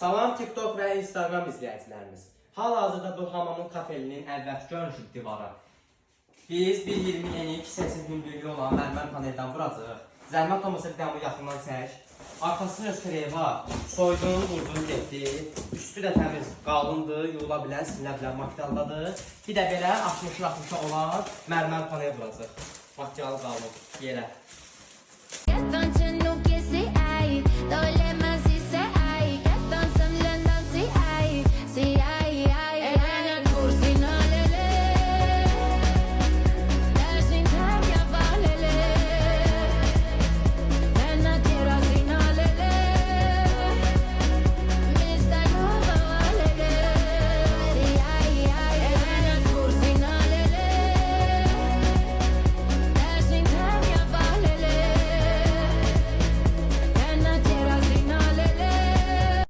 Salam TikTok və Instagram izləyicilərimiz. Hal-hazırda bu hamamın kafelinin əvvəlki görünüşü divara. Biz 1.20 eni 2 cm hündürlüyü olan mərmər paneldən vuracaq. Zəhmət olmasa bir dənə bu yaxından çək. Arkasını öz var. Soydun, vurdun, getdi. Üstü də təmiz, qalındır, yuyula bilən, silinə bilən materialdadır. Bir də belə 60-60 olan mərmər panel vuracaq. Materialı qalın yerə.